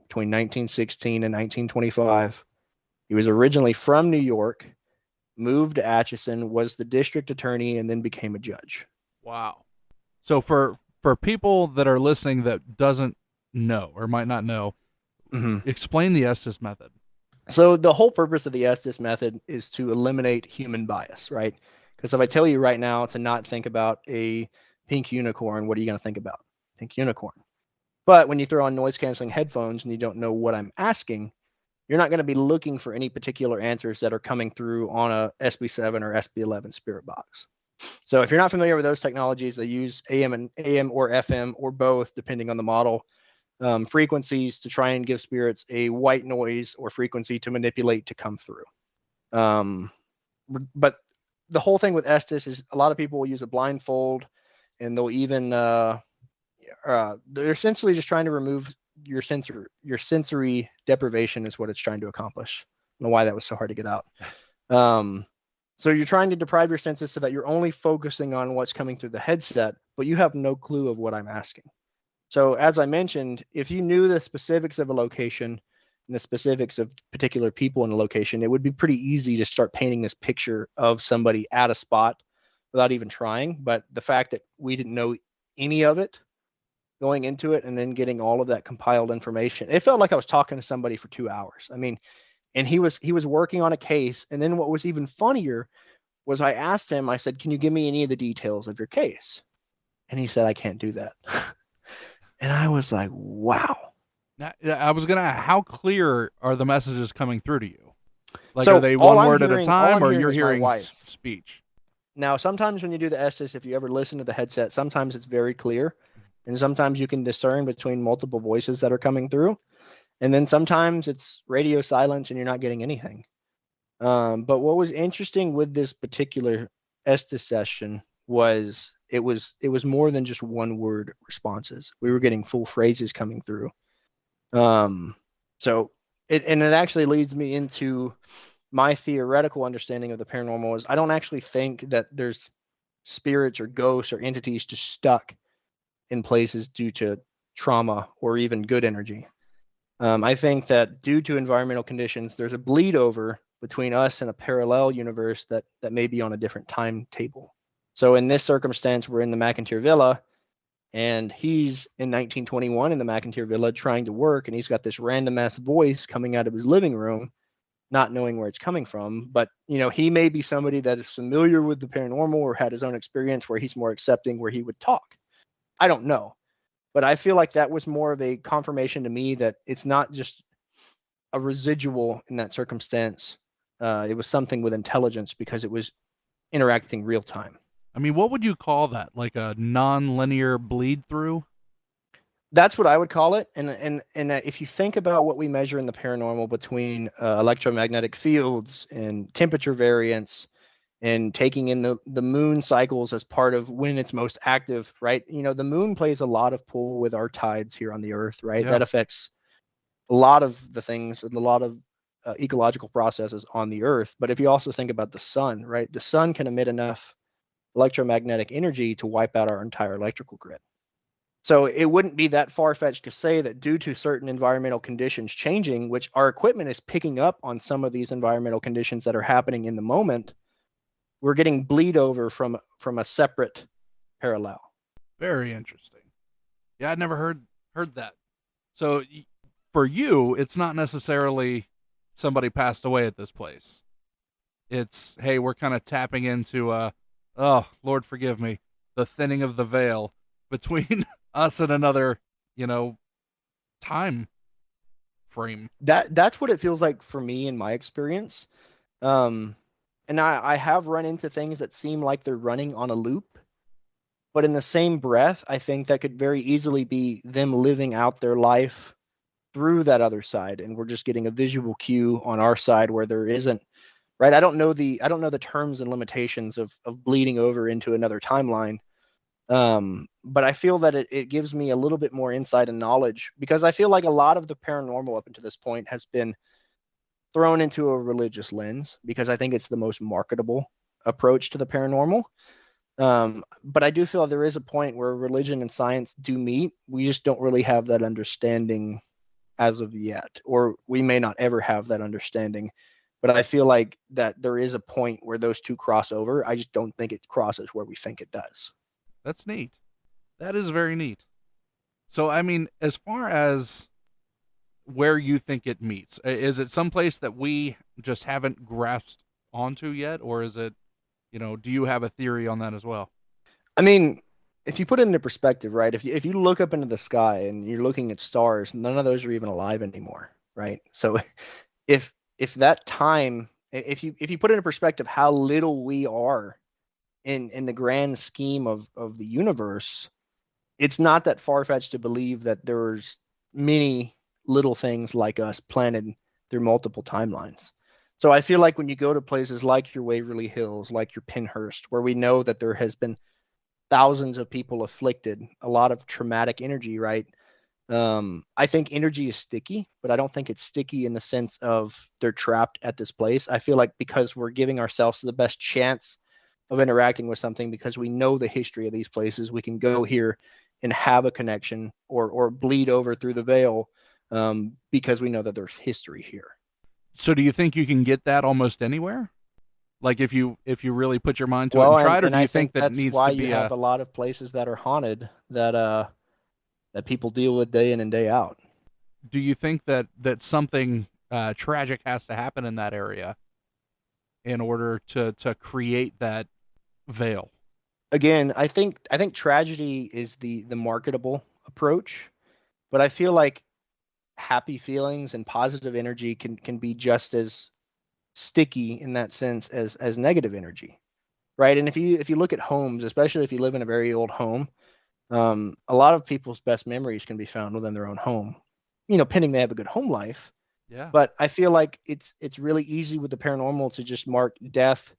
between 1916 and 1925. He was originally from New York, moved to Atchison, was the district attorney, and then became a judge. Wow. So for people that are listening that doesn't know or might not know, explain the Estes method. So the whole purpose of the Estes method is to eliminate human bias, right? Because if I tell you right now to not think about a pink unicorn, what are you going to think about? Pink unicorn. But when you throw on noise canceling headphones and you don't know what I'm asking, you're not going to be looking for any particular answers that are coming through on a SB7 or SB11 spirit box. So if you're not familiar with those technologies, they use AM or FM or both, depending on the model, frequencies to try and give spirits a white noise or frequency to manipulate to come through. But the whole thing with Estes is a lot of people will use a blindfold, and they'll even they're essentially just trying to remove your sensory deprivation is what it's trying to accomplish. I don't know why that was so hard to get out. So you're trying to deprive your senses so that you're only focusing on what's coming through the headset, but you have no clue of what I'm asking. So as I mentioned, if you knew the specifics of a location and the specifics of particular people in a location, it would be pretty easy to start painting this picture of somebody at a spot without even trying. But the fact that we didn't know any of it going into it and then getting all of that compiled information, it felt like I was talking to somebody for 2 hours. I mean, and he was working on a case. And then what was even funnier was I asked him, I said, can you give me any of the details of your case? And he said, I can't do that. And I was like, wow. Now, I was going to ask, how clear are the messages coming through to you? Like, So are they all one I'm word at a hearing- time, all I'm or hearing you're is my hearing wife. speech? Now, sometimes when you do the Estes, if you ever listen to the headset, sometimes it's very clear. And sometimes you can discern between multiple voices that are coming through. And then sometimes it's radio silence and you're not getting anything. But what was interesting with this particular Estes session was it was more than just one word responses. We were getting full phrases coming through. Um, so it actually leads me into my theoretical understanding of the paranormal is I don't actually think that there's spirits or ghosts or entities just stuck in places due to trauma or even good energy. I think that due to environmental conditions, there's a bleed over between us and a parallel universe that may be on a different timetable. So in this circumstance, we're in the McIntyre Villa, and he's in 1921 in the McIntyre Villa trying to work, and he's got this random ass voice coming out of his living room, not knowing where it's coming from. But he may be somebody that is familiar with the paranormal or had his own experience where he's more accepting, where he would talk. I don't know. But I feel like that was more of a confirmation to me that it's not just a residual in that circumstance. It was something with intelligence because it was interacting real time. I mean, what would you call that? Like a non-linear bleed through? That's what I would call it. And if you think about what we measure in the paranormal between electromagnetic fields and temperature variance and taking in the moon cycles as part of when it's most active, right? The moon plays a lot of pull with our tides here on the earth, right? Yeah. That affects a lot of the things, a lot of ecological processes on the earth. But if you also think about the sun, right? The sun can emit enough electromagnetic energy to wipe out our entire electrical grid. So it wouldn't be that far-fetched to say that due to certain environmental conditions changing, which our equipment is picking up on some of these environmental conditions that are happening in the moment, we're getting bleed over from a separate parallel. Very interesting. Yeah, I'd never heard that. So for you, it's not necessarily somebody passed away at this place. It's, hey, we're kind of tapping into oh, Lord forgive me, the thinning of the veil between us and another, time frame. That's what it feels like for me in my experience. And I have run into things that seem like they're running on a loop, but in the same breath, I think that could very easily be them living out their life through that other side, and we're just getting a visual cue on our side where there isn't. Right? I don't know the terms and limitations of bleeding over into another timeline. But I feel that it gives me a little bit more insight and knowledge because I feel like a lot of the paranormal up until this point has been thrown into a religious lens because I think it's the most marketable approach to the paranormal. But I do feel there is a point where religion and science do meet. We just don't really have that understanding as of yet, or we may not ever have that understanding. But I feel like that there is a point where those two cross over. I just don't think it crosses where we think it does. That's neat. That is very neat. So, I mean, as far as where you think it meets, is it someplace that we just haven't grasped onto yet? Or is it, do you have a theory on that as well? I mean, if you put it into perspective, right? If you look up into the sky and you're looking at stars, none of those are even alive anymore, right? So if that time, if you put it into perspective how little we are in the grand scheme of the universe, it's not that far-fetched to believe that there's many little things like us planted through multiple timelines. So I feel like when you go to places like your Waverly Hills, like your Pinhurst, where we know that there has been thousands of people afflicted, a lot of traumatic energy, right? I think energy is sticky, but I don't think it's sticky in the sense of they're trapped at this place. I feel like because we're giving ourselves the best chance of interacting with something because we know the history of these places, we can go here and have a connection or bleed over through the veil because we know that there's history here. So do you think you can get that almost anywhere? Like if you really put your mind to it Well, and tried, or and do you I think that it that's needs why to you be have a lot of places that are haunted that people deal with day in and day out. do you think that something tragic has to happen in that area in order to create that veil? Again, I think tragedy is the marketable approach, but I feel like happy feelings and positive energy can be just as sticky in that sense as negative energy, right? And if you look at homes, especially if you live in a very old home, a lot of people's best memories can be found within their own home. Pending they have a good home life, Yeah. But I feel like it's really easy with the paranormal to just mark death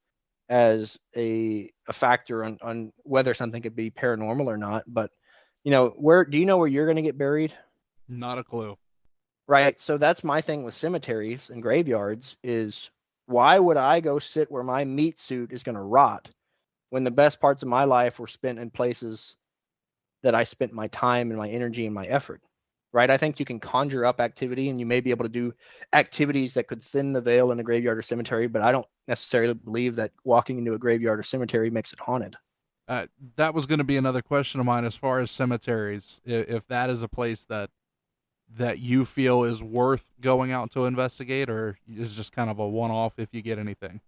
as a factor on whether something could be paranormal or not. But where do you know where you're going to get buried? Not a clue. Right. So that's my thing with cemeteries and graveyards is why would I go sit where my meat suit is going to rot when the best parts of my life were spent in places that I spent my time and my energy and my effort? Right. I think you can conjure up activity and you may be able to do activities that could thin the veil in a graveyard or cemetery, but I don't necessarily believe that walking into a graveyard or cemetery makes it haunted. That was going to be another question of mine as far as cemeteries. If that is a place that you feel is worth going out to investigate, or is just kind of a one-off if you get anything.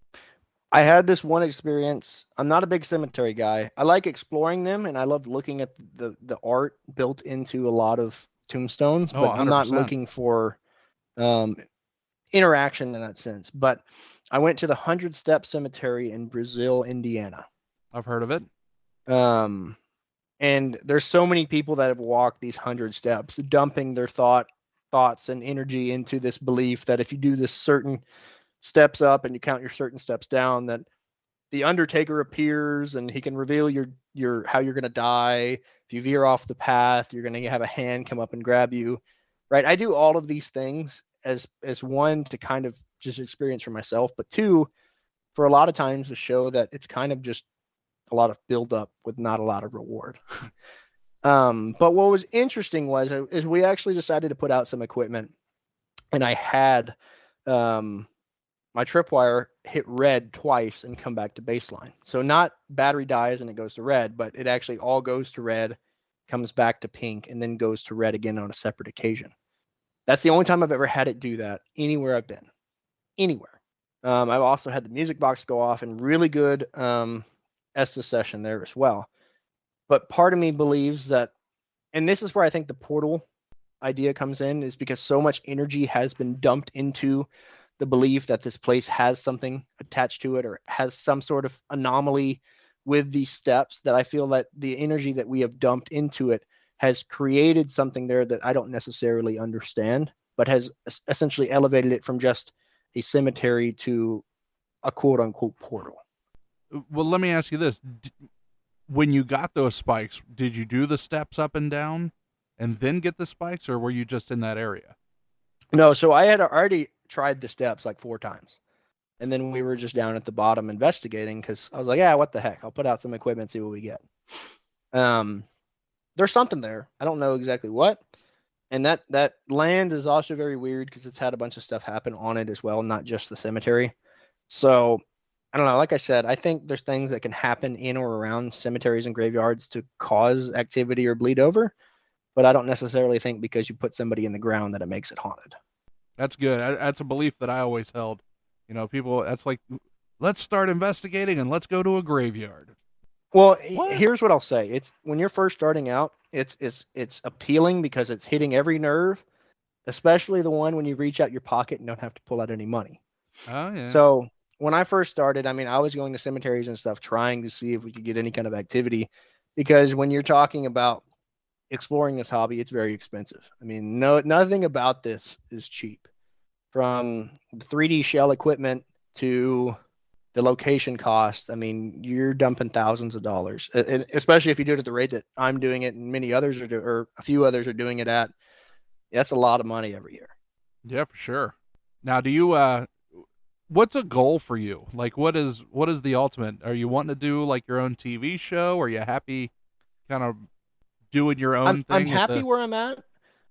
I had this one experience. I'm not a big cemetery guy. I like exploring them and I love looking at the art built into a lot of tombstones, Oh, but I'm not 100%. looking for um, interaction in that sense. But I went to the 100 Step Cemetery in Brazil, Indiana. I've heard of it. Um, and there's so many people that have walked these 100 steps, dumping their thoughts and energy into this belief that if you do this certain steps up and you count your certain steps down, that the Undertaker appears and he can reveal your how you're gonna die. If you veer off the path, you're gonna have a hand come up and grab you. Right? I do all of these things as one to kind of just experience for myself, but two, for a lot of times to show that it's kind of just a lot of build up with not a lot of reward. But what was interesting was is we actually decided to put out some equipment, and I had my tripwire hit red twice and come back to baseline. So not battery dies and it goes to red, but it actually all goes to red, comes back to pink, and then goes to red again on a separate occasion. That's the only time I've ever had it do that anywhere I've been. Anywhere. I've also had the music box go off and really good Estes session there as well. But part of me believes that, and this is where I think the portal idea comes in, is because so much energy has been dumped into the belief that this place has something attached to it or has some sort of anomaly with these steps, that I feel that the energy that we have dumped into it has created something there that I don't necessarily understand, but has essentially elevated it from just a cemetery to a quote unquote portal. Well, let me ask you this. When you got those spikes, did you do the steps up and down and then get the spikes, or were you just in that area? No, so I had already tried the steps like 4 times. And then we were just down at the bottom investigating because I was like, yeah, what the heck? I'll put out some equipment, see what we get. There's something there. I don't know exactly what. And that land is also very weird because it's had a bunch of stuff happen on it as well, not just the cemetery. So I don't know. Like I said, I think there's things that can happen in or around cemeteries and graveyards to cause activity or bleed over. But I don't necessarily think because you put somebody in the ground that it makes it haunted. That's good. That's a belief that I always held. People, that's like, let's start investigating and let's go to a graveyard. Well, What? here's what I'll say. It's when you're first starting out, it's appealing because it's hitting every nerve, especially the one when you reach out your pocket and don't have to pull out any money. Oh, yeah. So when I first started, I mean, I was going to cemeteries and stuff trying to see if we could get any kind of activity, because when you're talking about exploring this hobby, it's very expensive. I mean, nothing about this is cheap. From the 3D shell equipment to the location cost, I mean, you're dumping thousands of dollars, and especially if you do it at the rate that I'm doing it and many others are or a few others are doing it at. That's a lot of money every year. Yeah, for sure. Now, do you, what's a goal for you? Like, what is the ultimate? Are you wanting to do like your own TV show? Are you happy kind of doing your own I'm thing? happy where I'm at.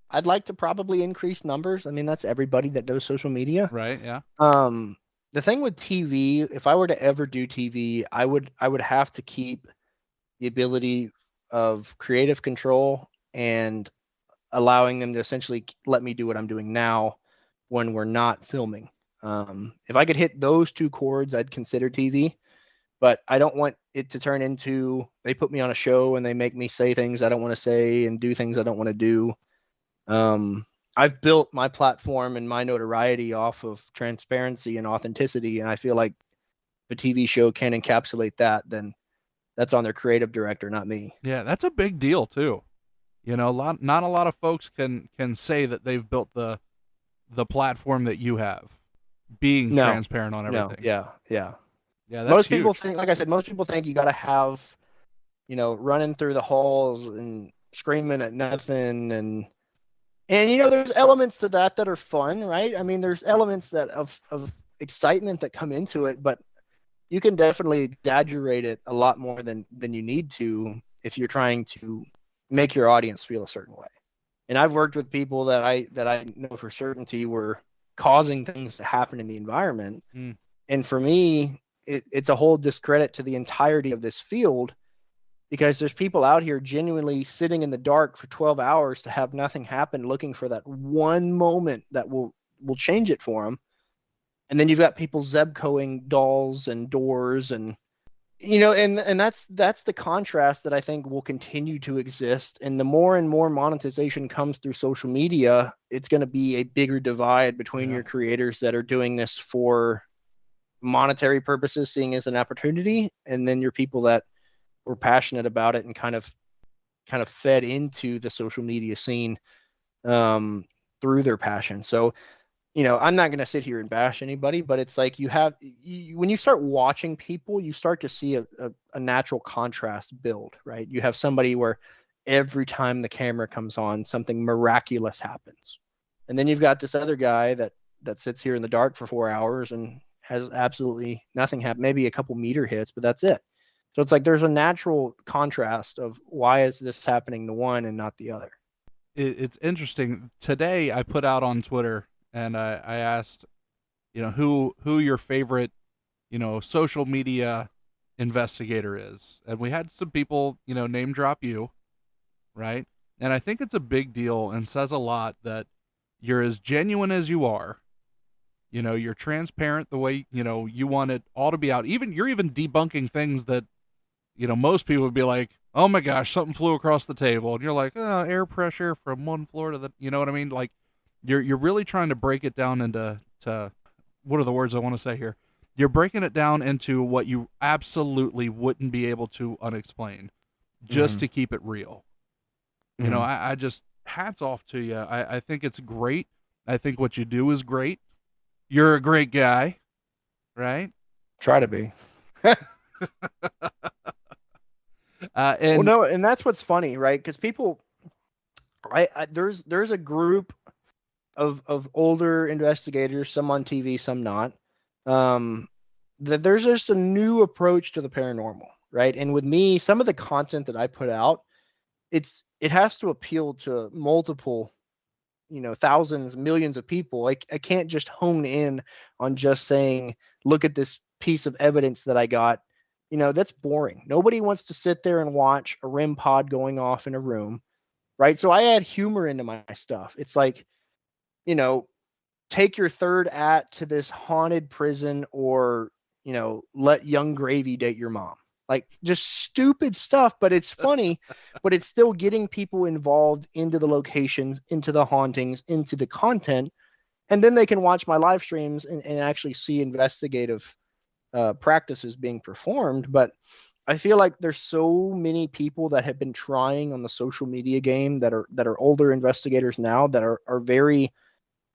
I'd like to probably increase numbers. I mean, that's everybody that does social media. Right, yeah. The thing with TV, if I were to ever do TV, I would have to keep the ability of creative control and allowing them to essentially let me do what I'm doing now when we're not filming. If I could hit those 2 chords, I'd consider TV. But I don't want it to turn into they put me on a show and they make me say things I don't want to say and do things I don't want to do. I've built my platform and my notoriety off of transparency and authenticity, and I feel like the TV show can encapsulate that, then that's on their creative director, not me. Yeah, that's a big deal too. Not a lot of folks can say that they've built the the platform that you have, being No, transparent on no, everything. yeah. Yeah, that's Most huge. people think, like I said, most people think you got to have, running through the halls and screaming at nothing, and there's elements to that are fun, right? I mean, there's elements that of excitement that come into it, but you can definitely exaggerate it a lot more than you need to if you're trying to make your audience feel a certain way. And I've worked with people that I know for certainty were causing things to happen in the environment. Mm. And for me, it's a whole discredit to the entirety of this field, because there's people out here genuinely sitting in the dark for 12 hours to have nothing happen, looking for that one moment that will change it for them. And then you've got people Zebcoing dolls and doors, and and that's the contrast that I think will continue to exist. And the more and more monetization comes through social media, it's going to be a bigger divide between your creators that are doing this for monetary purposes, seeing as an opportunity, and then your people that were passionate about it and kind of fed into the social media scene through their passion. So I'm not going to sit here and bash anybody, but it's like when you start watching people, you start to see a natural contrast build, right? You have somebody where every time the camera comes on, something miraculous happens. And then you've got this other guy that sits here in the dark for 4 hours and has absolutely nothing happen, maybe a couple meter hits, but that's it. So it's like there's a natural contrast of why is this happening to one and not the other. It's interesting. Today I put out on Twitter, and I asked, who your favorite, social media investigator is. And we had some people, name drop you, right? And I think it's a big deal and says a lot that you're as genuine as you are. You're transparent the way, you want it all to be out. You're even debunking things that, most people would be like, oh my gosh, something flew across the table. And you're like, oh, air pressure from one floor to the, you know what I mean? Like, you're really trying to break it down into what are the words I want to say here? You're breaking it down into what you absolutely wouldn't be able to unexplain just to keep it real. I just, hats off to you. I think it's great. I think what you do is great. You're a great guy, right? Try to be. And that's what's funny, right? Because people, there's a group of older investigators, some on TV, some not. That there's just a new approach to the paranormal, right? And with me, some of the content that I put out, it has to appeal to multiple, thousands, millions of people. I can't just hone in on just saying, look at this piece of evidence that I got. That's boring. Nobody wants to sit there and watch a REM pod going off in a room, right? So I add humor into my stuff. It's like, take your third act to this haunted prison, or, let young gravy date your mom. Like, just stupid stuff, but it's funny, but it's still getting people involved into the locations, into the hauntings, into the content. And then they can watch my live streams and actually see investigative practices being performed. But I feel like there's so many people that have been trying on the social media game that are older investigators now that are very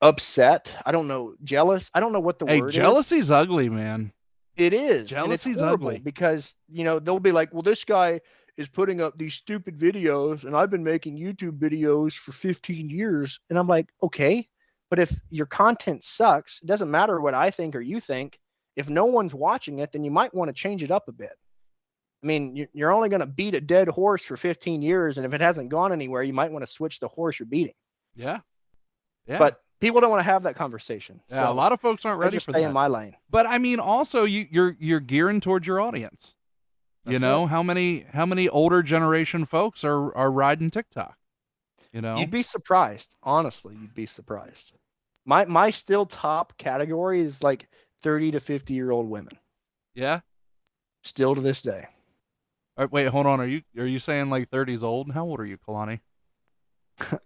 upset. I don't know, jealous. I don't know what the word is. Jealousy's ugly, man. It is. Jealousy's ugly because, they'll be like, well, this guy is putting up these stupid videos and I've been making YouTube videos for 15 years. And I'm like, okay, but if your content sucks, it doesn't matter what I think or you think. If no one's watching it, then you might want to change it up a bit. I mean, you're only going to beat a dead horse for 15 years. And if it hasn't gone anywhere, you might want to switch the horse you're beating. Yeah. Yeah. But people don't want to have that conversation. Yeah, so a lot of folks aren't ready for that. Stay in my lane. But I mean, also you're gearing towards your audience. That's how many older generation folks are riding TikTok? You'd be surprised. Honestly, you'd be surprised. My still top category is like 30 to 50-year-old women. Yeah. Still to this day. All right, wait, hold on. Are you saying like 30's old? How old are you, Kalani?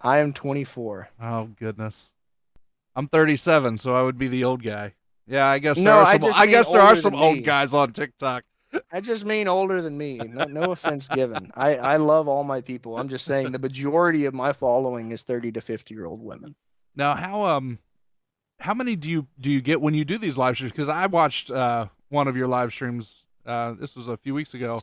I am 24. Oh goodness. I'm 37, so I would be the old guy. Yeah, I guess there are some old guys on TikTok. I just mean older than me. No offense given. I love all my people. I'm just saying the majority of my following is 30 to 50-year-old women. Now, how many do you get when you do these live streams? Because I watched one of your live streams. This was a few weeks ago.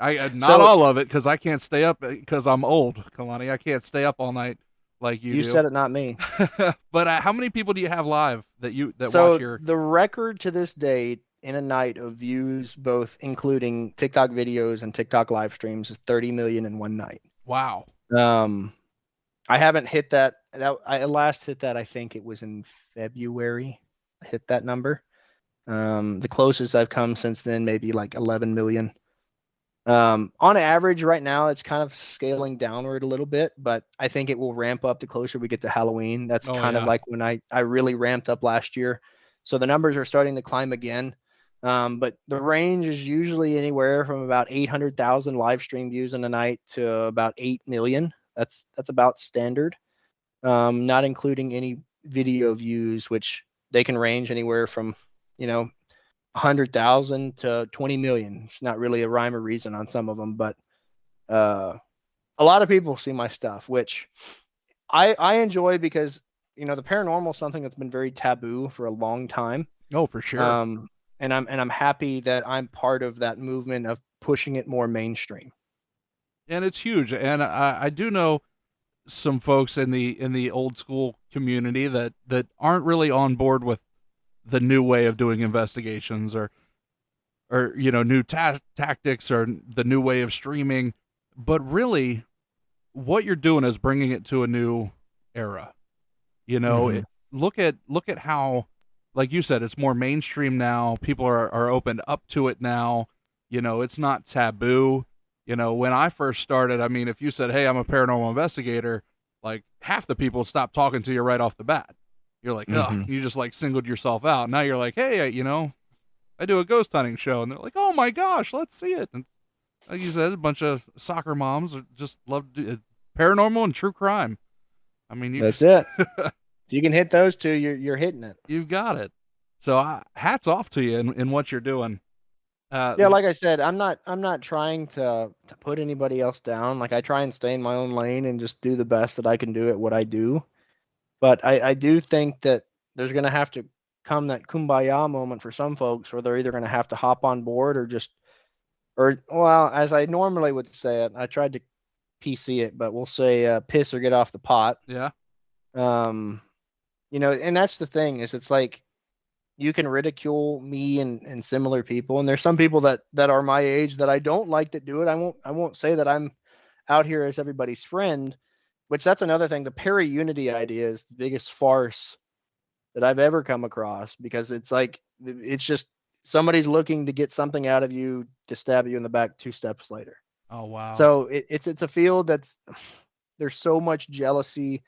I not all of it because I can't stay up because I'm old, Kalani. I can't stay up all night like you do. You said it, not me. But how many people do you have live that So watch your? the record to this date in a night of views, both including TikTok videos and TikTok live streams, is 30 million in one night. Wow. I haven't hit that. I last hit that, I think it was in February. I hit that number. The closest I've come since then, maybe like 11 million. On average right now, it's kind of scaling downward a little bit, but I think it will ramp up the closer we get to Halloween. That's kind of like when I really ramped up last year. So the numbers are starting to climb again. But the range is usually anywhere from about 800,000 live stream views in a night to about 8 million. That's about standard. Not including any video views, which they can range anywhere from, 100,000 to 20 million. It's not really a rhyme or reason on some of them, but a lot of people see my stuff, which I enjoy because, the paranormal is something that's been very taboo for a long time. Oh, for sure. And I'm happy that I'm part of that movement of pushing it more mainstream. And it's huge. And I do know some folks in the old school community that aren't really on board with the new way of doing investigations or new tactics or the new way of streaming. But really, what you're doing is bringing it to a new era. Look at how, like you said, it's more mainstream now. People are opened up to it now. It's not taboo. When I first started, I mean, if you said, "Hey, I'm a paranormal investigator," like half the people stopped talking to you right off the bat. You're like, "Ugh," you just like singled yourself out. Now you're like, "Hey, I do a ghost hunting show," and they're like, "Oh my gosh, let's see it." And like you said, a bunch of soccer moms just love paranormal and true crime. I mean, that's it. If you can hit those two, you're hitting it. You've got it. So hats off to you in what you're doing. Yeah, like I said, I'm not trying to put anybody else down. Like I try and stay in my own lane and just do the best that I can do at what I do. But I do think that there's going to have to come that kumbaya moment for some folks where they're either going to have to hop on board well, as I normally would say it, I tried to PC it, but we'll say piss or get off the pot. Yeah. And that's the thing is it's like you can ridicule me and similar people. And there's some people that are my age that I don't like that do it. I won't say that I'm out here as everybody's friend, which that's another thing. The para-unity idea is the biggest farce that I've ever come across because it's like, it's just somebody's looking to get something out of you to stab you in the back 2 steps later. Oh, wow. So it's a field there's so much jealousy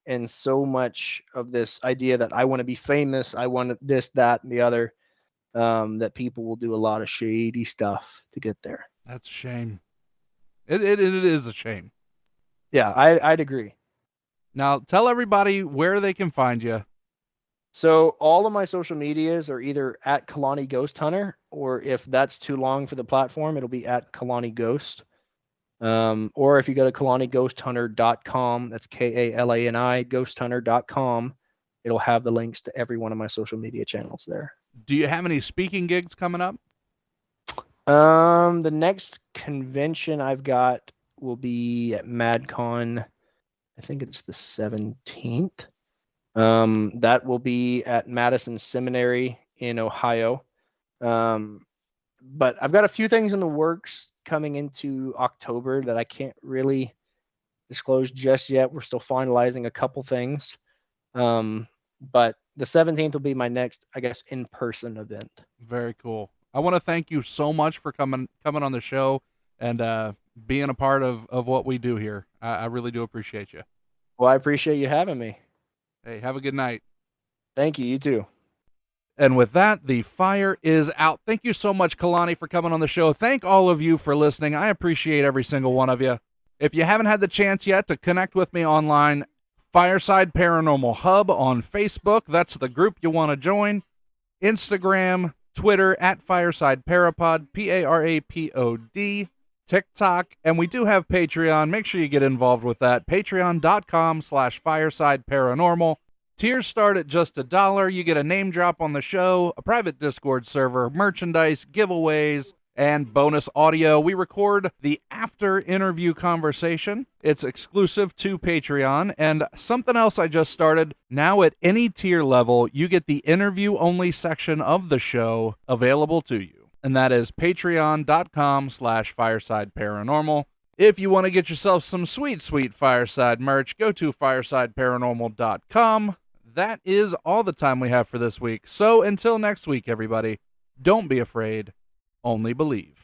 and so much of this idea that I want to be famous. I want this, that, and the other, that people will do a lot of shady stuff to get there. That's a shame. It is a shame. Yeah, I'd agree. Now, tell everybody where they can find you. So all of my social medias are either at Kalani Ghost Hunter, or if that's too long for the platform, it'll be at Kalani Ghost. Or if you go to KalaniGhostHunter.com, that's KALANI ghosthunter.com, it'll have the links to every one of my social media channels there. Do you have any speaking gigs coming up? The next convention I've got will be at MadCon. I think it's the 17th. That will be at Madison Seminary in Ohio. But I've got a few things in the works coming into October that I can't really disclose just yet. We're still finalizing a couple things. But the 17th will be my next, I guess, in-person event. Very cool. I want to thank you so much for coming on the show and being a part of what we do here. I really do appreciate you. Well, I appreciate you having me. Hey, have a good night. Thank you. You too. And with that, the fire is out. Thank you so much, Kalani, for coming on the show. Thank all of you for listening. I appreciate every single one of you. If you haven't had the chance yet to connect with me online, Fireside Paranormal Hub on Facebook. That's the group you want to join. Instagram, Twitter, at Fireside Parapod, Parapod. TikTok, and we do have Patreon. Make sure you get involved with that. Patreon.com/Fireside Paranormal. Tiers start at just $1. You get a name drop on the show, a private Discord server, merchandise, giveaways, and bonus audio. We record the after interview conversation. It's exclusive to Patreon. And something else I just started, now at any tier level, you get the interview only section of the show available to you. And that is patreon.com/Fireside Paranormal. If you want to get yourself some sweet, sweet Fireside merch, go to firesideparanormal.com. That is all the time we have for this week. So until next week, everybody, don't be afraid, only believe.